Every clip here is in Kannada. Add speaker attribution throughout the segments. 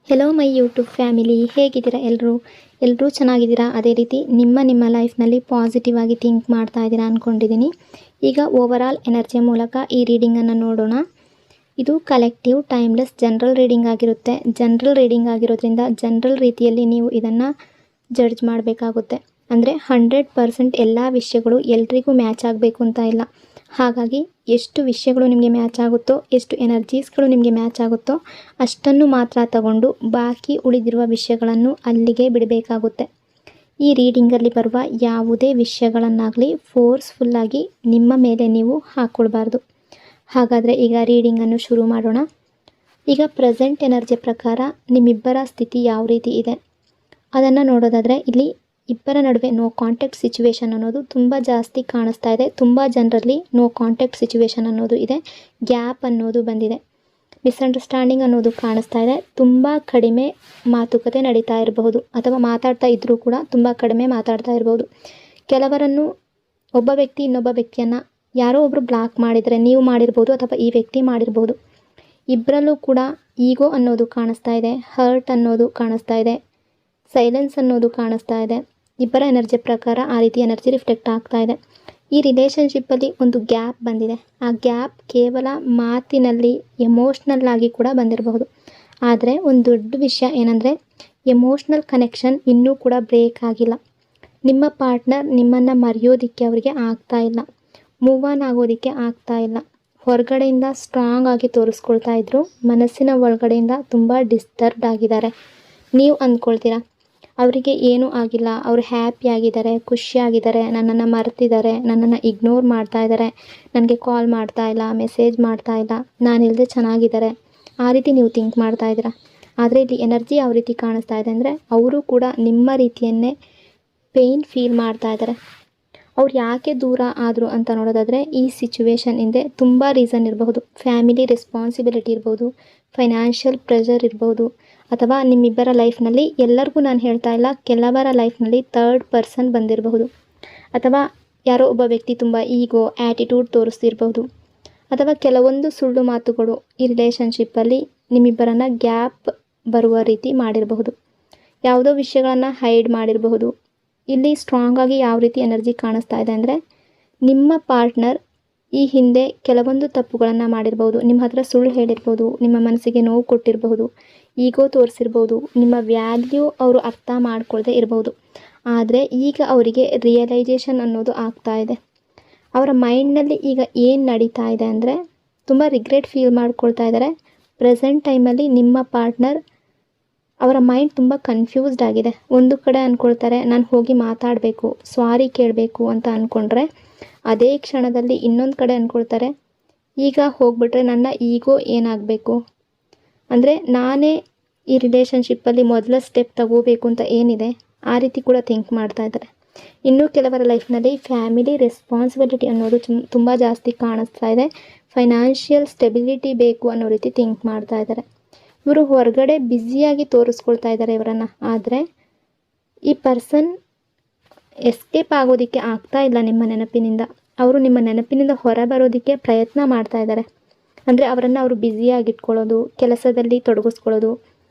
Speaker 1: ಹೆಲೋ ಮೈ ಯೂಟ್ಯೂಬ್ ಫ್ಯಾಮಿಲಿ, ಹೇಗಿದ್ದೀರಾ? ಎಲ್ಲರೂ ಚೆನ್ನಾಗಿದ್ದೀರಾ? ಅದೇ ರೀತಿ ನಿಮ್ಮ ಲೈಫ್ನಲ್ಲಿ ಪಾಸಿಟಿವ್ ಆಗಿ ಥಿಂಕ್ ಮಾಡ್ತಾ ಇದ್ದೀರಾ ಅಂದ್ಕೊಂಡಿದ್ದೀನಿ. ಈಗ ಓವರಾಲ್ ಎನರ್ಜಿ ಮೂಲಕ ಈ ರೀಡಿಂಗನ್ನು ನೋಡೋಣ. ಇದು ಕಲೆಕ್ಟಿವ್ ಟೈಮ್ಲೆಸ್ ಜನರಲ್ ರೀಡಿಂಗ್ ಆಗಿರುತ್ತೆ. ಜನರಲ್ ರೀಡಿಂಗ್ ಆಗಿರೋದ್ರಿಂದ ಜನರಲ್ ರೀತಿಯಲ್ಲಿ ನೀವು ಇದನ್ನು ಜಡ್ಜ್ ಮಾಡಬೇಕಾಗುತ್ತೆ. ಅಂದರೆ 100% ಎಲ್ಲ ವಿಷಯಗಳು ಎಲ್ರಿಗೂ ಮ್ಯಾಚ್ ಆಗಬೇಕು ಅಂತ ಇಲ್ಲ. ಹಾಗಾಗಿ ಎಷ್ಟು ವಿಷಯಗಳು ನಿಮಗೆ ಮ್ಯಾಚ್ ಆಗುತ್ತೋ, ಎಷ್ಟು ಎನರ್ಜೀಸ್ಗಳು ನಿಮಗೆ ಮ್ಯಾಚ್ ಆಗುತ್ತೋ ಅಷ್ಟನ್ನು ಮಾತ್ರ ತಗೊಂಡು ಬಾಕಿ ಉಳಿದಿರುವ ವಿಷಯಗಳನ್ನು ಅಲ್ಲಿಗೆ ಬಿಡಬೇಕಾಗುತ್ತೆ. ಈ ರೀಡಿಂಗಲ್ಲಿ ಬರುವ ಯಾವುದೇ ವಿಷಯಗಳನ್ನಾಗಲಿ ಫೋರ್ಸ್ಫುಲ್ಲಾಗಿ ನಿಮ್ಮ ಮೇಲೆ ನೀವು ಹಾಕ್ಕೊಳ್ಬಾರ್ದು. ಹಾಗಾದರೆ ಈಗ ರೀಡಿಂಗನ್ನು ಶುರು ಮಾಡೋಣ. ಈಗ ಪ್ರೆಸೆಂಟ್ ಎನರ್ಜಿ ಪ್ರಕಾರ ನಿಮ್ಮಿಬ್ಬರ ಸ್ಥಿತಿ ಯಾವ ರೀತಿ ಇದೆ ಅದನ್ನು ನೋಡೋದಾದರೆ, ಇಲ್ಲಿ ಇಬ್ಬರ ನಡುವೆ ನೋ ಕಾಂಟ್ಯಾಕ್ಟ್ ಸಿಚುವೇಶನ್ ಅನ್ನೋದು ತುಂಬ ಜಾಸ್ತಿ ಕಾಣಿಸ್ತಾ ಇದೆ. ತುಂಬ ಜನರಲ್ಲಿ ನೋ ಕಾಂಟ್ಯಾಕ್ಟ್ ಸಿಚುವೇಶನ್ ಅನ್ನೋದು ಇದೆ. ಗ್ಯಾಪ್ ಅನ್ನೋದು ಬಂದಿದೆ. ಮಿಸ್ಅಂಡರ್ಸ್ಟ್ಯಾಂಡಿಂಗ್ ಅನ್ನೋದು ಕಾಣಿಸ್ತಾ ಇದೆ. ತುಂಬ ಕಡಿಮೆ ಮಾತುಕತೆ ನಡೀತಾ ಇರಬಹುದು, ಅಥವಾ ಮಾತಾಡ್ತಾ ಇದ್ದರೂ ಕೂಡ ತುಂಬ ಕಡಿಮೆ ಮಾತಾಡ್ತಾ ಇರಬಹುದು. ಕೆಲವರನ್ನು ಒಬ್ಬ ವ್ಯಕ್ತಿ ಇನ್ನೊಬ್ಬ ವ್ಯಕ್ತಿಯನ್ನು ಯಾರೋ ಒಬ್ಬರು ಬ್ಲಾಕ್ ಮಾಡಿದರೆ ನೀವು ಮಾಡಿರ್ಬೋದು, ಅಥವಾ ಈ ವ್ಯಕ್ತಿ ಮಾಡಿರ್ಬೋದು. ಇಬ್ಬರಲ್ಲೂ ಕೂಡ ಈಗೋ ಅನ್ನೋದು ಕಾಣಿಸ್ತಾ ಇದೆ, ಹರ್ಟ್ ಅನ್ನೋದು ಕಾಣಿಸ್ತಾ ಇದೆ, ಸೈಲೆನ್ಸ್ ಅನ್ನೋದು ಕಾಣಿಸ್ತಾ ಇದೆ. ಇಬ್ಬರ ಎನರ್ಜಿ ಪ್ರಕಾರ ಆ ರೀತಿ ಎನರ್ಜಿ ರಿಫ್ಲೆಕ್ಟ್ ಆಗ್ತಾ ಇದೆ. ಈ ರಿಲೇಷನ್ಶಿಪ್ಪಲ್ಲಿ ಒಂದು ಗ್ಯಾಪ್ ಬಂದಿದೆ. ಆ ಗ್ಯಾಪ್ ಕೇವಲ ಮಾತಿನಲ್ಲಿ ಎಮೋಷ್ನಲ್ ಆಗಿ ಕೂಡ ಬಂದಿರಬಹುದು. ಆದರೆ ಒಂದು ದೊಡ್ಡ ವಿಷಯ ಏನಂದರೆ, ಎಮೋಷ್ನಲ್ ಕನೆಕ್ಷನ್ ಇನ್ನೂ ಕೂಡ ಬ್ರೇಕ್ ಆಗಿಲ್ಲ. ನಿಮ್ಮ ಪಾರ್ಟ್ನರ್ ನಿಮ್ಮನ್ನು ಮರೆಯೋದಕ್ಕೆ ಅವರಿಗೆ ಆಗ್ತಾ ಇಲ್ಲ, ಮೂವ್ ಆನ್ ಆಗೋದಕ್ಕೆ ಆಗ್ತಾ ಇಲ್ಲ. ಹೊರಗಡೆಯಿಂದ ಸ್ಟ್ರಾಂಗ್ ಆಗಿ ತೋರಿಸ್ಕೊಳ್ತಾ ಇದ್ರು, ಮನಸ್ಸಿನ ಒಳಗಡೆಯಿಂದ ತುಂಬ ಡಿಸ್ಟರ್ಬ್ಡ್ ಆಗಿದ್ದಾರೆ. ನೀವು ಅಂದ್ಕೊಳ್ತೀರಾ ಅವರಿಗೆ ಏನೂ ಆಗಿಲ್ಲ, ಅವರು ಹ್ಯಾಪಿಯಾಗಿದ್ದಾರೆ, ಖುಷಿಯಾಗಿದ್ದಾರೆ, ನನ್ನನ್ನು ಮರೆತಿದ್ದಾರೆ, ನನ್ನನ್ನು ಇಗ್ನೋರ್ ಮಾಡ್ತಾ ಇದ್ದಾರೆ, ನನಗೆ ಕಾಲ್ ಮಾಡ್ತಾ ಇಲ್ಲ, ಮೆಸೇಜ್ ಮಾಡ್ತಾ ಇಲ್ಲ, ನಾನಿಲ್ಲದೆ ಚೆನ್ನಾಗಿದ್ದಾರೆ, ಆ ರೀತಿ ನೀವು ಥಿಂಕ್ ಮಾಡ್ತಾ ಇದ್ದೀರಾ. ಆದರೆ ಇಲ್ಲಿ ಎನರ್ಜಿ ಯಾವ ರೀತಿ ಕಾಣಿಸ್ತಾ ಇದೆ ಅಂದರೆ, ಅವರು ಕೂಡ ನಿಮ್ಮ ರೀತಿಯನ್ನೇ ಪೇಯ್ನ್ ಫೀಲ್ ಮಾಡ್ತಾ ಇದ್ದಾರೆ. ಅವ್ರು ಯಾಕೆ ದೂರ ಆದರು ಅಂತ ನೋಡೋದಾದರೆ, ಈ ಸಿಚುವೇಶನ್ ಹಿಂದೆ ತುಂಬ ರೀಸನ್ ಇರಬಹುದು. ಫ್ಯಾಮಿಲಿ ರೆಸ್ಪಾನ್ಸಿಬಿಲಿಟಿ ಇರ್ಬೋದು, ಫೈನಾನ್ಷಿಯಲ್ ಪ್ರೆಷರ್ ಇರ್ಬೋದು, ಅಥವಾ ನಿಮ್ಮಿಬ್ಬರ ಲೈಫ್ನಲ್ಲಿ, ಎಲ್ಲರಿಗೂ ನಾನು ಹೇಳ್ತಾ ಇಲ್ಲ, ಕೆಲವರ ಲೈಫ್ನಲ್ಲಿ ಥರ್ಡ್ ಪರ್ಸನ್ ಬಂದಿರಬಹುದು, ಅಥವಾ ಯಾರೋ ಒಬ್ಬ ವ್ಯಕ್ತಿ ತುಂಬ ಈಗೋ ಆ್ಯಟಿಟ್ಯೂಡ್ ತೋರಿಸ್ತಿರ್ಬೋದು, ಅಥವಾ ಕೆಲವೊಂದು ಸುಳ್ಳು ಮಾತುಗಳು ಈ ರಿಲೇಷನ್ಶಿಪ್ಪಲ್ಲಿ ನಿಮ್ಮಿಬ್ಬರನ್ನು ಗ್ಯಾಪ್ ಬರುವ ರೀತಿ ಮಾಡಿರಬಹುದು. ಯಾವುದೋ ವಿಷಯಗಳನ್ನು ಹೈಡ್ ಮಾಡಿರಬಹುದು. ಇಲ್ಲಿ ಸ್ಟ್ರಾಂಗ್ ಆಗಿ ಯಾವ ರೀತಿ ಎನರ್ಜಿ ಕಾಣಿಸ್ತಾ ಇದೆ ಅಂದರೆ, ನಿಮ್ಮ ಪಾರ್ಟ್ನರ್ ಈ ಹಿಂದೆ ಕೆಲವೊಂದು ತಪ್ಪುಗಳನ್ನು ಮಾಡಿರ್ಬೋದು, ನಿಮ್ಮ ಹತ್ರ ಸುಳ್ಳು ಹೇಳಿರ್ಬೋದು, ನಿಮ್ಮ ಮನಸ್ಸಿಗೆ ನೋವು ಕೊಟ್ಟಿರಬಹುದು, ಈಗೋ ತೋರಿಸಿರ್ಬೋದು, ನಿಮ್ಮ ವ್ಯಾಲ್ಯೂ ಅವರು ಅರ್ಥ ಮಾಡ್ಕೊಳ್ದೇ ಇರಬಹುದು. ಆದರೆ ಈಗ ಅವರಿಗೆ ರಿಯಲೈಸೇಷನ್ ಅನ್ನೋದು ಆಗ್ತಾ ಇದೆ. ಅವರ ಮೈಂಡ್ನಲ್ಲಿ ಈಗ ಏನು ನಡೀತಾ ಇದೆ ಅಂದರೆ, ತುಂಬ ರಿಗ್ರೆಟ್ ಫೀಲ್ ಮಾಡ್ಕೊಳ್ತಾ ಇದ್ದಾರೆ. ಪ್ರೆಸೆಂಟ್ ಟೈಮಲ್ಲಿ ನಿಮ್ಮ ಪಾರ್ಟ್ನರ್ ಅವರ ಮೈಂಡ್ ತುಂಬ ಕನ್ಫ್ಯೂಸ್ಡ್ ಆಗಿದೆ. ಒಂದು ಕಡೆ ಅಂದ್ಕೊಳ್ತಾರೆ, ನಾನು ಹೋಗಿ ಮಾತಾಡಬೇಕು, ಸಾರಿ ಕೇಳಬೇಕು ಅಂತ ಅಂದ್ಕೊಂಡ್ರೆ, ಅದೇ ಕ್ಷಣದಲ್ಲಿ ಇನ್ನೊಂದು ಕಡೆ ಅಂದ್ಕೊಳ್ತಾರೆ, ಈಗ ಹೋಗ್ಬಿಟ್ರೆ ನನ್ನ ಈಗೋ ಏನಾಗಬೇಕು, ಅಂದರೆ ನಾನೇ ಈ ರಿಲೇಷನ್ಶಿಪ್ಪಲ್ಲಿ ಮೊದಲ ಸ್ಟೆಪ್ ತಗೋಬೇಕು ಅಂತ ಏನಿದೆ ಆ ರೀತಿ ಕೂಡ ಥಿಂಕ್ ಮಾಡ್ತಾ ಇದ್ದಾರೆ. ಇನ್ನೂ ಕೆಲವರ ಲೈಫ್ನಲ್ಲಿ ಫ್ಯಾಮಿಲಿ ರೆಸ್ಪಾನ್ಸಿಬಿಲಿಟಿ ಅನ್ನೋದು ತುಂಬ ಜಾಸ್ತಿ ಕಾಣಿಸ್ತಾ ಇದೆ. ಫೈನಾನ್ಷಿಯಲ್ ಸ್ಟೆಬಿಲಿಟಿ ಬೇಕು ಅನ್ನೋ ರೀತಿ ಥಿಂಕ್ ಮಾಡ್ತಾ ಇದ್ದಾರೆ. ಇವರು ಹೊರಗಡೆ ಬ್ಯುಸಿಯಾಗಿ ತೋರಿಸ್ಕೊಳ್ತಾ ಇದ್ದಾರೆ ಇವರನ್ನು. ಆದರೆ ಈ ಪರ್ಸನ್ ಎಸ್ಕೇಪ್ ಆಗೋದಕ್ಕೆ ಆಗ್ತಾ ಇಲ್ಲ ನಿಮ್ಮ ನೆನಪಿನಿಂದ. ಅವರು ನಿಮ್ಮ ನೆನಪಿನಿಂದ ಹೊರ ಬರೋದಕ್ಕೆ ಪ್ರಯತ್ನ ಮಾಡ್ತಾ ಇದ್ದಾರೆ. ಅಂದರೆ ಅವರನ್ನು ಅವರು ಬ್ಯುಸಿಯಾಗಿಟ್ಕೊಳ್ಳೋದು, ಕೆಲಸದಲ್ಲಿ ತೊಡಗಿಸ್ಕೊಳ್ಳೋದು,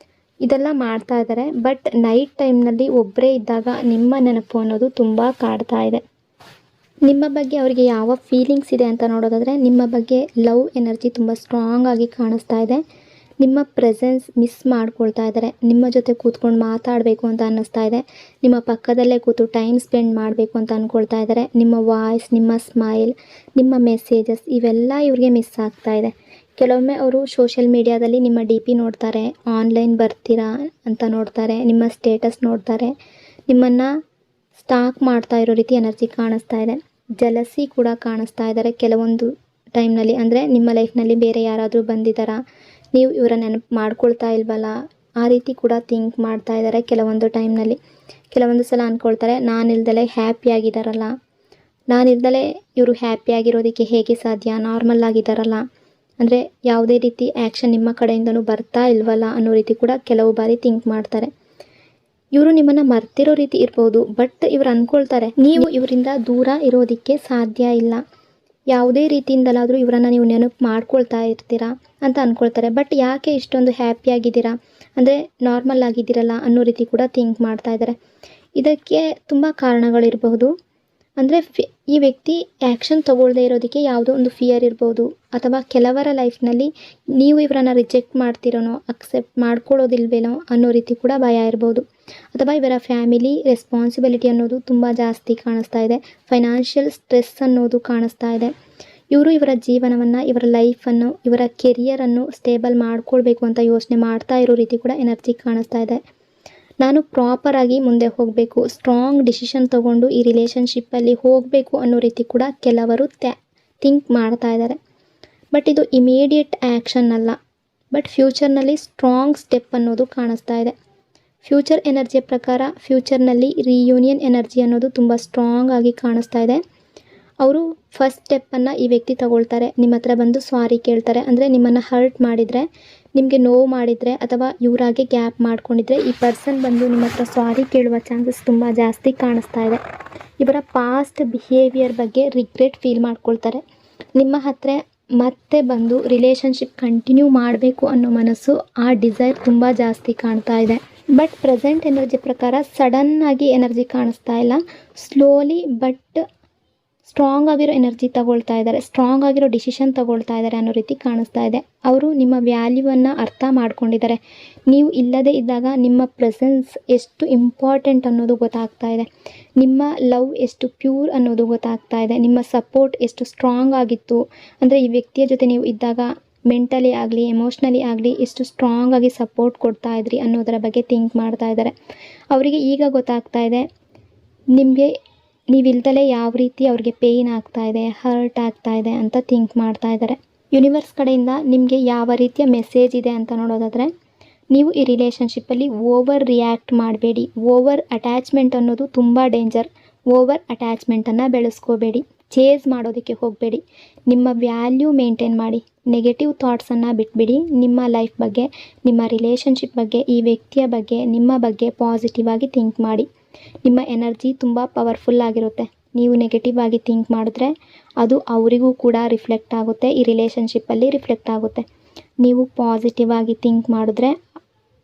Speaker 1: ಇದೆಲ್ಲ ಮಾಡ್ತಾ ಇದ್ದಾರೆ. ಬಟ್ ನೈಟ್ ಟೈಮ್ನಲ್ಲಿ ಒಬ್ಬರೇ ಇದ್ದಾಗ ನಿಮ್ಮ ನೆನಪು ಅನ್ನೋದು ತುಂಬ ಕಾಡ್ತಾ ಇದೆ. ನಿಮ್ಮ ಬಗ್ಗೆ ಅವರಿಗೆ ಯಾವ ಫೀಲಿಂಗ್ಸ್ ಇದೆ ಅಂತ ನೋಡೋದಾದರೆ, ನಿಮ್ಮ ಬಗ್ಗೆ ಲವ್ ಎನರ್ಜಿ ತುಂಬ ಸ್ಟ್ರಾಂಗ್ ಆಗಿ ಕಾಣಿಸ್ತಾ ಇದೆ. ನಿಮ್ಮ ಪ್ರೆಸೆನ್ಸ್ ಮಿಸ್ ಮಾಡ್ಕೊಳ್ತಾ ಇದ್ದಾರೆ. ನಿಮ್ಮ ಜೊತೆ ಕೂತ್ಕೊಂಡು ಮಾತಾಡಬೇಕು ಅಂತ ಅನ್ನಿಸ್ತಾ ಇದೆ. ನಿಮ್ಮ ಪಕ್ಕದಲ್ಲೇ ಕೂತು ಟೈಮ್ ಸ್ಪೆಂಡ್ ಮಾಡಬೇಕು ಅಂತ ಅಂದ್ಕೊಳ್ತಾ ಇದ್ದಾರೆ. ನಿಮ್ಮ ವಾಯ್ಸ್, ನಿಮ್ಮ ಸ್ಮೈಲ್, ನಿಮ್ಮ ಮೆಸೇಜಸ್ ಇವೆಲ್ಲ ಇವ್ರಿಗೆ ಮಿಸ್ ಆಗ್ತಾ ಇದೆ. ಕೆಲವೊಮ್ಮೆ ಅವರು ಸೋಷಿಯಲ್ ಮೀಡಿಯಾದಲ್ಲಿ ನಿಮ್ಮ ಡಿ ಪಿ ನೋಡ್ತಾರೆ, ಆನ್ಲೈನ್ ಬರ್ತೀರಾ ಅಂತ ನೋಡ್ತಾರೆ, ನಿಮ್ಮ ಸ್ಟೇಟಸ್ ನೋಡ್ತಾರೆ, ನಿಮ್ಮನ್ನು ಸ್ಟಾಕ್ ಮಾಡ್ತಾ ಇರೋ ರೀತಿ ಎನರ್ಜಿ ಕಾಣಿಸ್ತಾ ಇದೆ. ಜಲಸಿ ಕೂಡ ಕಾಣಿಸ್ತಾ ಇದ್ದಾರೆ ಕೆಲವೊಂದು ಟೈಮ್ನಲ್ಲಿ. ಅಂದರೆ ನಿಮ್ಮ ಲೈಫ್ನಲ್ಲಿ ಬೇರೆ ಯಾರಾದರೂ ಬಂದಿದ್ದಾರಾ, ನೀವು ಇವರ ನೆನಪು ಮಾಡ್ಕೊಳ್ತಾ ಇಲ್ವಲ್ಲ, ಆ ರೀತಿ ಕೂಡ ಥಿಂಕ್ ಮಾಡ್ತಾ ಇದ್ದಾರೆ ಕೆಲವೊಂದು ಟೈಮ್ನಲ್ಲಿ. ಕೆಲವೊಂದು ಸಲ ಅಂದ್ಕೊಳ್ತಾರೆ, ನಾನಿಲ್ದಲೇ ಹ್ಯಾಪಿಯಾಗಿದ್ದಾರಲ್ಲ, ನಾನಿಲ್ದಲೇ ಇವರು ಹ್ಯಾಪಿಯಾಗಿರೋದಕ್ಕೆ ಹೇಗೆ ಸಾಧ್ಯ, ನಾರ್ಮಲ್ ಆಗಿದ್ದಾರಲ್ಲ, ಅಂದರೆ ಯಾವುದೇ ರೀತಿ ಆ್ಯಕ್ಷನ್ ನಿಮ್ಮ ಕಡೆಯಿಂದನೂ ಬರ್ತಾ ಇಲ್ವಲ್ಲ ಅನ್ನೋ ರೀತಿ ಕೂಡ ಕೆಲವು ಬಾರಿ ಥಿಂಕ್ ಮಾಡ್ತಾರೆ. ಇವರು ನಿಮ್ಮನ್ನು ಮರ್ತಿರೋ ರೀತಿ ಇರ್ಬೋದು, ಬಟ್ ಇವರು ಅಂದ್ಕೊಳ್ತಾರೆ ನೀವು ಇವರಿಂದ ದೂರ ಇರೋದಕ್ಕೆ ಸಾಧ್ಯ ಇಲ್ಲ. ಯಾವುದೇ ರೀತಿಯಿಂದಲಾದರೂ ಇವರನ್ನು ನೀವು ನೆನಪು ಮಾಡ್ಕೊಳ್ತಾ ಇರ್ತೀರಾ ಅಂತ ಅಂದ್ಕೊಳ್ತಾರೆ. ಬಟ್ ಯಾಕೆ ಇಷ್ಟೊಂದು ಹ್ಯಾಪಿಯಾಗಿದ್ದೀರಾ, ಅಂದರೆ ನಾರ್ಮಲ್ ಆಗಿದ್ದೀರಲ್ಲ ಅನ್ನೋ ರೀತಿ ಕೂಡ ಥಿಂಕ್ ಮಾಡ್ತಾ ಇದ್ದಾರೆ. ಇದಕ್ಕೆ ತುಂಬ ಕಾರಣಗಳಿರಬಹುದು. ಅಂದರೆ ಈ ವ್ಯಕ್ತಿ ಆ್ಯಕ್ಷನ್ ತೊಗೊಳ್ಳದೇ ಇರೋದಕ್ಕೆ ಯಾವುದೋ ಒಂದು ಫಿಯರ್ ಇರ್ಬೋದು, ಅಥವಾ ಕೆಲವರ ಲೈಫ್ನಲ್ಲಿ ನೀವು ಇವರನ್ನು ರಿಜೆಕ್ಟ್ ಮಾಡ್ತಿರೋನೋ, ಅಕ್ಸೆಪ್ಟ್ ಮಾಡ್ಕೊಳ್ಳೋದಿಲ್ವೇನೋ ಅನ್ನೋ ರೀತಿ ಕೂಡ ಭಯ ಇರ್ಬೋದು. ಅಥವಾ ಇವರ ಫ್ಯಾಮಿಲಿ ರೆಸ್ಪಾನ್ಸಿಬಿಲಿಟಿ ಅನ್ನೋದು ತುಂಬ ಜಾಸ್ತಿ ಕಾಣಿಸ್ತಾ ಇದೆ. ಫೈನಾನ್ಷಿಯಲ್ ಸ್ಟ್ರೆಸ್ ಅನ್ನೋದು ಕಾಣಿಸ್ತಾ ಇದೆ. ಇವರು ಇವರ ಜೀವನವನ್ನು, ಇವರ ಲೈಫನ್ನು, ಇವರ ಕೆರಿಯರನ್ನು ಸ್ಟೇಬಲ್ ಮಾಡ್ಕೊಳ್ಬೇಕು ಅಂತ ಯೋಚನೆ ಮಾಡ್ತಾ ಇರೋ ರೀತಿ ಕೂಡ ಎನರ್ಜಿ ಕಾಣಿಸ್ತಾ ಇದೆ. ನಾನು ಪ್ರಾಪರಾಗಿ ಮುಂದೆ ಹೋಗಬೇಕು, ಸ್ಟ್ರಾಂಗ್ ಡಿಸಿಷನ್ ತೊಗೊಂಡು ಈ ರಿಲೇಷನ್ಶಿಪ್ಪಲ್ಲಿ ಹೋಗಬೇಕು ಅನ್ನೋ ರೀತಿ ಕೂಡ ಕೆಲವರು ಥಿಂಕ್ ಮಾಡ್ತಾ ಇದ್ದಾರೆ. ಬಟ್ ಇದು ಇಮಿಡಿಯೇಟ್ ಆ್ಯಕ್ಷನ್ ಅಲ್ಲ, ಬಟ್ ಫ್ಯೂಚರ್ನಲ್ಲಿ ಸ್ಟ್ರಾಂಗ್ ಸ್ಟೆಪ್ ಅನ್ನೋದು ಕಾಣಿಸ್ತಾ ಇದೆ. ಫ್ಯೂಚರ್ ಎನರ್ಜಿಯ ಪ್ರಕಾರ ಫ್ಯೂಚರ್ನಲ್ಲಿ ರಿಯೂನಿಯನ್ ಎನರ್ಜಿ ಅನ್ನೋದು ತುಂಬ ಸ್ಟ್ರಾಂಗ್ ಆಗಿ ಕಾಣಿಸ್ತಾ ಇದೆ. ಅವರು ಫಸ್ಟ್ ಸ್ಟೆಪ್ಪನ್ನು ಈ ವ್ಯಕ್ತಿ ತಗೊಳ್ತಾರೆ. ನಿಮ್ಮ ಹತ್ರ ಬಂದು ಸಾರಿ ಕೇಳ್ತಾರೆ. ಅಂದರೆ ನಿಮ್ಮನ್ನು ಹರ್ಟ್ ಮಾಡಿದರೆ, ನಿಮಗೆ ನೋವು ಮಾಡಿದರೆ, ಅಥವಾ ಇವರಾಗೆ ಗ್ಯಾಪ್ ಮಾಡ್ಕೊಂಡಿದ್ರೆ ಈ ಪರ್ಸನ್ ಬಂದು ನಿಮ್ಮ ಹತ್ರ ಸಾರಿ ಕೇಳುವ ಚಾನ್ಸಸ್ ತುಂಬ ಜಾಸ್ತಿ ಕಾಣಿಸ್ತಾ ಇದೆ. ಇವರ ಪಾಸ್ಟ್ ಬಿಹೇವಿಯರ್ ಬಗ್ಗೆ ರಿಗ್ರೆಟ್ ಫೀಲ್ ಮಾಡ್ಕೊಳ್ತಾರೆ. ನಿಮ್ಮ ಹತ್ರ ಮತ್ತೆ ಬಂದು ರಿಲೇಷನ್ಶಿಪ್ ಕಂಟಿನ್ಯೂ ಮಾಡಬೇಕು ಅನ್ನೋ ಮನಸ್ಸು, ಆ ಡಿಸೈರ್ ತುಂಬ ಜಾಸ್ತಿ ಕಾಣ್ತಾ ಇದೆ. ಬಟ್ ಪ್ರೆಸೆಂಟ್ ಎನರ್ಜಿ ಪ್ರಕಾರ ಸಡನ್ನಾಗಿ ಎನರ್ಜಿ ಕಾಣಿಸ್ತಾ ಇಲ್ಲ. ಸ್ಲೋಲಿ ಬಟ್ ಸ್ಟ್ರಾಂಗ್ ಆಗಿರೋ ಎನರ್ಜಿ ತಗೊಳ್ತಾ ಇದ್ದಾರೆ, ಸ್ಟ್ರಾಂಗ್ ಆಗಿರೋ ಡಿಸಿಷನ್ ತಗೊಳ್ತಾ ಇದ್ದಾರೆ ಅನ್ನೋ ರೀತಿ ಕಾಣಿಸ್ತಾ ಇದೆ. ಅವರು ನಿಮ್ಮ ವ್ಯಾಲ್ಯೂವನ್ನು ಅರ್ಥ ಮಾಡ್ಕೊಂಡಿದ್ದಾರೆ. ನೀವು ಇಲ್ಲದೇ ಇದ್ದಾಗ ನಿಮ್ಮ ಪ್ರೆಸೆನ್ಸ್ ಎಷ್ಟು ಇಂಪಾರ್ಟೆಂಟ್ ಅನ್ನೋದು ಗೊತ್ತಾಗ್ತಾ ಇದೆ. ನಿಮ್ಮ ಲವ್ ಎಷ್ಟು ಪ್ಯೂರ್ ಅನ್ನೋದು ಗೊತ್ತಾಗ್ತಾ ಇದೆ. ನಿಮ್ಮ ಸಪೋರ್ಟ್ ಎಷ್ಟು ಸ್ಟ್ರಾಂಗ್ ಆಗಿತ್ತು, ಅಂದರೆ ಈ ವ್ಯಕ್ತಿಯ ಜೊತೆ ನೀವು ಇದ್ದಾಗ ಮೆಂಟಲಿ ಆಗಲಿ, ಎಮೋಷ್ನಲಿ ಆಗಲಿ ಎಷ್ಟು ಸ್ಟ್ರಾಂಗ್ ಆಗಿ ಸಪೋರ್ಟ್ ಕೊಡ್ತಾ ಇದ್ರಿ ಅನ್ನೋದರ ಬಗ್ಗೆ ಥಿಂಕ್ ಮಾಡ್ತಾ ಇದ್ದಾರೆ. ಅವರಿಗೆ ಈಗ ಗೊತ್ತಾಗ್ತಾ ಇದೆ, ನಿಮಗೆ ನೀವಿಲ್ದಲೇ ಯಾವ ರೀತಿ ಅವ್ರಿಗೆ ಪೇಯ್ನ್ ಆಗ್ತಾ ಇದೆ, ಹರ್ಟ್ ಆಗ್ತಾ ಇದೆ ಅಂತ ಥಿಂಕ್ ಮಾಡ್ತಾ ಇದ್ದಾರೆ. ಯೂನಿವರ್ಸ್ ಕಡೆಯಿಂದ ನಿಮಗೆ ಯಾವ ರೀತಿಯ ಮೆಸೇಜ್ ಇದೆ ಅಂತ ನೋಡೋದಾದರೆ, ನೀವು ಈ ರಿಲೇಷನ್ಶಿಪ್ಪಲ್ಲಿ ಓವರ್ ರಿಯಾಕ್ಟ್ ಮಾಡಬೇಡಿ. ಓವರ್ ಅಟ್ಯಾಚ್ಮೆಂಟ್ ಅನ್ನೋದು ತುಂಬ ಡೇಂಜರ್. ಓವರ್ ಅಟ್ಯಾಚ್ಮೆಂಟನ್ನು ಬೆಳೆಸ್ಕೋಬೇಡಿ, ಚೇಸ್ ಮಾಡೋದಕ್ಕೆ ಹೋಗಬೇಡಿ. ನಿಮ್ಮ ವ್ಯಾಲ್ಯೂ ಮೇಂಟೈನ್ ಮಾಡಿ. ನೆಗೆಟಿವ್ ಥಾಟ್ಸನ್ನು ಬಿಟ್ಬಿಡಿ. ನಿಮ್ಮ ಲೈಫ್ ಬಗ್ಗೆ, ನಿಮ್ಮ ರಿಲೇಷನ್ಶಿಪ್ ಬಗ್ಗೆ, ಈ ವ್ಯಕ್ತಿಯ ಬಗ್ಗೆ, ನಿಮ್ಮ ಬಗ್ಗೆ ಪಾಸಿಟಿವ್ ಆಗಿ ಥಿಂಕ್ ಮಾಡಿ. ನಿಮ್ಮ ಎನರ್ಜಿ ತುಂಬ ಪವರ್ಫುಲ್ ಆಗಿರುತ್ತೆ. ನೀವು ನೆಗೆಟಿವ್ ಆಗಿ ಥಿಂಕ್ ಮಾಡಿದ್ರೆ ಅದು ಅವರಿಗೂ ಕೂಡ ರಿಫ್ಲೆಕ್ಟ್ ಆಗುತ್ತೆ, ಈ ರಿಲೇಷನ್ಶಿಪ್ಪಲ್ಲಿ ರಿಫ್ಲೆಕ್ಟ್ ಆಗುತ್ತೆ. ನೀವು ಪಾಸಿಟಿವ್ ಆಗಿ ಥಿಂಕ್ ಮಾಡಿದ್ರೆ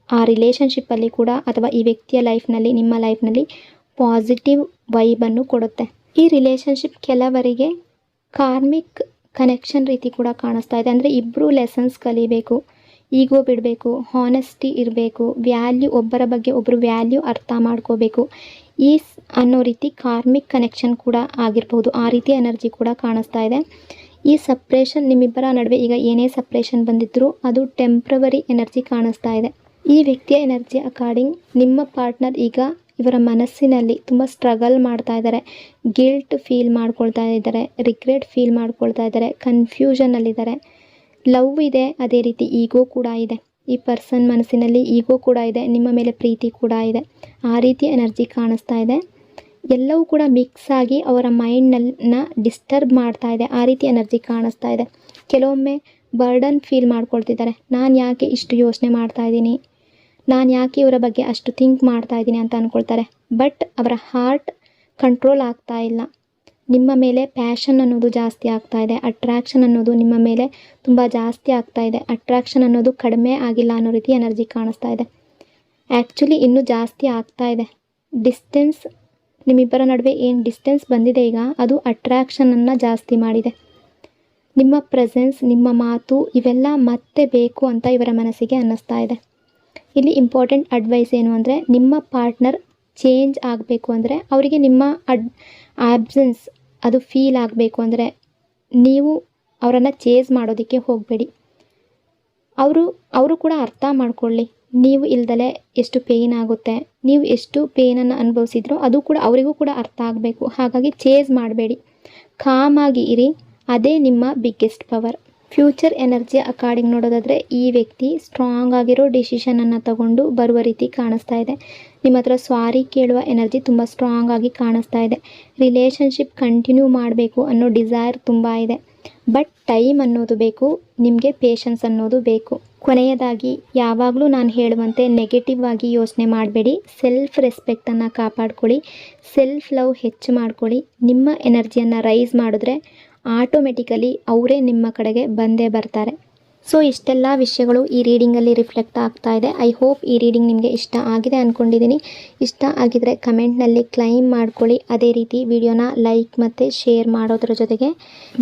Speaker 1: ಆ ರಿಲೇಷನ್ಶಿಪ್ಪಲ್ಲಿ ಕೂಡ, ಅಥವಾ ಈ ವ್ಯಕ್ತಿಯ ಲೈಫ್ನಲ್ಲಿ, ನಿಮ್ಮ ಲೈಫ್ನಲ್ಲಿ ಪಾಸಿಟಿವ್ ವೈಬನ್ನು ಕೊಡುತ್ತೆ. ಈ ರಿಲೇಷನ್ಶಿಪ್ ಕೆಲವರಿಗೆ ಕಾರ್ಮಿಕ್ ಕನೆಕ್ಷನ್ ರೀತಿ ಕೂಡ ಕಾಣಿಸ್ತಾ ಇದೆ. ಅಂದರೆ ಇಬ್ಬರು ಲೆಸನ್ಸ್ ಕಲಿಬೇಕು, ಈಗೋ ಬಿಡಬೇಕು, ಹಾನೆಸ್ಟಿ ಇರಬೇಕು, ವ್ಯಾಲ್ಯೂ, ಒಬ್ಬರ ಬಗ್ಗೆ ಒಬ್ಬರು ವ್ಯಾಲ್ಯೂ ಅರ್ಥ ಮಾಡ್ಕೋಬೇಕು, ಅನ್ನೋ ರೀತಿ ಕಾರ್ಮಿಕ್ ಕನೆಕ್ಷನ್ ಕೂಡ ಆಗಿರ್ಬೋದು. ಆ ರೀತಿ ಎನರ್ಜಿ ಕೂಡ ಕಾಣಿಸ್ತಾ ಇದೆ. ಈ ಸಪ್ರೇಷನ್, ನಿಮ್ಮಿಬ್ಬರ ನಡುವೆ ಈಗ ಏನೇ ಸಪ್ರೇಷನ್ ಬಂದಿದ್ದರೂ ಅದು ಟೆಂಪ್ರವರಿ ಎನರ್ಜಿ ಕಾಣಿಸ್ತಾ ಇದೆ. ಈ ವ್ಯಕ್ತಿಯ ಎನರ್ಜಿ ಅಕಾರ್ಡಿಂಗ್ ನಿಮ್ಮ ಪಾರ್ಟ್ನರ್ ಈಗ ಇವರ ಮನಸ್ಸಿನಲ್ಲಿ ತುಂಬ ಸ್ಟ್ರಗಲ್ ಮಾಡ್ತಾ ಇದ್ದಾರೆ, ಗಿಲ್ಟ್ ಫೀಲ್ ಮಾಡ್ಕೊಳ್ತಾ ಇದ್ದಾರೆ, ರಿಗ್ರೆಟ್ ಫೀಲ್ ಮಾಡ್ಕೊಳ್ತಾ ಇದ್ದಾರೆ, ಕನ್ಫ್ಯೂಷನಲ್ಲಿದ್ದಾರೆ. ಲವ್ ಇದೆ, ಅದೇ ರೀತಿ ಈಗೋ ಕೂಡ ಇದೆ. ಈ ಪರ್ಸನ್ ಮನಸ್ಸಿನಲ್ಲಿ ಈಗೋ ಕೂಡ ಇದೆ, ನಿಮ್ಮ ಮೇಲೆ ಪ್ರೀತಿ ಕೂಡ ಇದೆ. ಆ ರೀತಿ ಎನರ್ಜಿ ಕಾಣಿಸ್ತಾ ಇದೆ. ಎಲ್ಲವೂ ಕೂಡ ಮಿಕ್ಸ್ ಆಗಿ ಅವರ ಮೈಂಡ್ನ ಡಿಸ್ಟರ್ಬ್ ಮಾಡ್ತಾ ಇದೆ. ಆ ರೀತಿ ಎನರ್ಜಿ ಕಾಣಿಸ್ತಾ ಇದೆ. ಕೆಲವೊಮ್ಮೆ ಬರ್ಡನ್ ಫೀಲ್ ಮಾಡ್ಕೊಳ್ತಿದ್ದಾರೆ. ನಾನು ಯಾಕೆ ಇಷ್ಟು ಯೋಚನೆ ಮಾಡ್ತಾ ಇದ್ದೀನಿ, ನಾನು ಯಾಕೆ ಇವರ ಬಗ್ಗೆ ಅಷ್ಟು ಥಿಂಕ್ ಮಾಡ್ತಾ ಇದ್ದೀನಿ ಅಂತ ಅಂದ್ಕೊಳ್ತಾರೆ. ಬಟ್ ಅವರ ಹಾರ್ಟ್ ಕಂಟ್ರೋಲ್ ಆಗ್ತಾ ಇಲ್ಲ. ನಿಮ್ಮ ಮೇಲೆ ಪ್ಯಾಷನ್ ಅನ್ನೋದು ಜಾಸ್ತಿ ಆಗ್ತಾ ಇದೆ. ಅಟ್ರಾಕ್ಷನ್ ಅನ್ನೋದು ನಿಮ್ಮ ಮೇಲೆ ತುಂಬ ಜಾಸ್ತಿ ಆಗ್ತಾ ಇದೆ. ಅಟ್ರಾಕ್ಷನ್ ಅನ್ನೋದು ಕಡಿಮೆ ಆಗಿಲ್ಲ ಅನ್ನೋ ರೀತಿ ಎನರ್ಜಿ ಕಾಣಿಸ್ತಾ ಇದೆ. ಆ್ಯಕ್ಚುಲಿ ಇನ್ನೂ ಜಾಸ್ತಿ ಆಗ್ತಾ ಇದೆ. ಡಿಸ್ಟೆನ್ಸ್, ನಿಮ್ಮಿಬ್ಬರ ನಡುವೆ ಏನು ಡಿಸ್ಟೆನ್ಸ್ ಬಂದಿದೆ ಈಗ, ಅದು ಅಟ್ರಾಕ್ಷನನ್ನು ಜಾಸ್ತಿ ಮಾಡಿದೆ. ನಿಮ್ಮ ಪ್ರೆಸೆನ್ಸ್, ನಿಮ್ಮ ಮಾತು ಇವೆಲ್ಲ ಮತ್ತೆ ಬೇಕು ಅಂತ ಇವರ ಮನಸ್ಸಿಗೆ ಅನ್ನಿಸ್ತಾ ಇದೆ. ಇಲ್ಲಿ ಇಂಪಾರ್ಟೆಂಟ್ ಅಡ್ವೈಸ್ ಏನು ಅಂದರೆ, ನಿಮ್ಮ ಪಾರ್ಟ್ನರ್ ಚೇಂಜ್ ಆಗಬೇಕು ಅಂದರೆ, ಅವರಿಗೆ ನಿಮ್ಮ ಆಬ್ಸೆನ್ಸ್ ಅದು ಫೀಲ್ ಆಗಬೇಕು ಅಂದರೆ ನೀವು ಅವರನ್ನು ಚೇಸ್ ಮಾಡೋದಕ್ಕೆ ಹೋಗಬೇಡಿ. ಅವರು ಕೂಡ ಅರ್ಥ ಮಾಡ್ಕೊಳ್ಳಿ, ನೀವು ಇಲ್ದಲೇ ಎಷ್ಟು ಪೇಯ್ನ್ ಆಗುತ್ತೆ, ನೀವು ಎಷ್ಟು ಪೇಯ್ನನ್ನು ಅನುಭವಿಸಿದ್ರೋ ಅದು ಕೂಡ ಅವರಿಗೂ ಕೂಡ ಅರ್ಥ ಆಗಬೇಕು. ಹಾಗಾಗಿ ಚೇಸ್ ಮಾಡಬೇಡಿ, ಕಾಮಾಗಿ ಇರಿ. ಅದೇ ನಿಮ್ಮ biggest power. Future energy according ನೋಡೋದಾದರೆ, ಈ ವ್ಯಕ್ತಿ ಸ್ಟ್ರಾಂಗ್ ಆಗಿರೋ ಡಿಸಿಷನನ್ನು ತಗೊಂಡು ಬರುವ ರೀತಿ ಕಾಣಿಸ್ತಾ ಇದೆ. ನಿಮ್ಮ ಹತ್ರ ಸಾರಿ ಕೇಳುವ ಎನರ್ಜಿ ತುಂಬ ಸ್ಟ್ರಾಂಗ್ ಆಗಿ ಕಾಣಿಸ್ತಾ ಇದೆ. ರಿಲೇಷನ್ಶಿಪ್ ಕಂಟಿನ್ಯೂ ಮಾಡಬೇಕು ಅನ್ನೋ ಡಿಸೈರ್ ತುಂಬ ಇದೆ. ಬಟ್ ಟೈಮ್ ಅನ್ನೋದು ಬೇಕು, ನಿಮಗೆ ಪೇಷನ್ಸ್ ಅನ್ನೋದು ಬೇಕು. ಕೊನೆಯದಾಗಿ, ಯಾವಾಗಲೂ ನಾನು ಹೇಳುವಂತೆ ನೆಗೆಟಿವ್ ಆಗಿ ಯೋಚನೆ ಮಾಡಬೇಡಿ. ಸೆಲ್ಫ್ ರೆಸ್ಪೆಕ್ಟನ್ನು ಕಾಪಾಡ್ಕೊಳ್ಳಿ, ಸೆಲ್ಫ್ ಲವ್ ಹೆಚ್ಚು ಮಾಡ್ಕೊಳ್ಳಿ. ನಿಮ್ಮ ಎನರ್ಜಿಯನ್ನು ರೈಸ್ ಮಾಡಿದ್ರೆ ಆಟೋಮೆಟಿಕಲಿ ಅವರೇ ನಿಮ್ಮ ಕಡೆಗೆ ಬಂದೇ ಬರ್ತಾರೆ. ಸೊ ಇಷ್ಟೆಲ್ಲ ವಿಷಯಗಳು ಈ ರೀಡಿಂಗಲ್ಲಿ ರಿಫ್ಲೆಕ್ಟ್ ಆಗ್ತಾ ಇದೆ. ಐ ಹೋಪ್ ಈ ರೀಡಿಂಗ್ ನಿಮಗೆ ಇಷ್ಟ ಆಗಿದೆ ಅಂದ್ಕೊಂಡಿದ್ದೀನಿ. ಇಷ್ಟ ಆಗಿದರೆ ಕಮೆಂಟ್ನಲ್ಲಿ ಕ್ಲೈಮ್ ಮಾಡ್ಕೊಳ್ಳಿ. ಅದೇ ರೀತಿ ವಿಡಿಯೋನ ಲೈಕ್ ಮತ್ತು ಶೇರ್ ಮಾಡೋದ್ರ ಜೊತೆಗೆ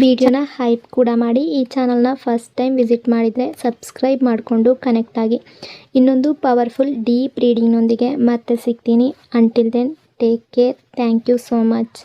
Speaker 1: ವಿಡಿಯೋನ ಹೈಪ್ ಕೂಡ ಮಾಡಿ. ಈ ಚಾನಲ್ನ ಫಸ್ಟ್ ಟೈಮ್ ವಿಸಿಟ್ ಮಾಡಿದರೆ ಸಬ್ಸ್ಕ್ರೈಬ್ ಮಾಡಿಕೊಂಡು ಕನೆಕ್ಟ್ ಆಗಿ. ಇನ್ನೊಂದು ಪವರ್ಫುಲ್ ಡೀಪ್ ರೀಡಿಂಗ್ನೊಂದಿಗೆ ಮತ್ತೆ ಸಿಗ್ತೀನಿ. Until then take care. Thank you so much.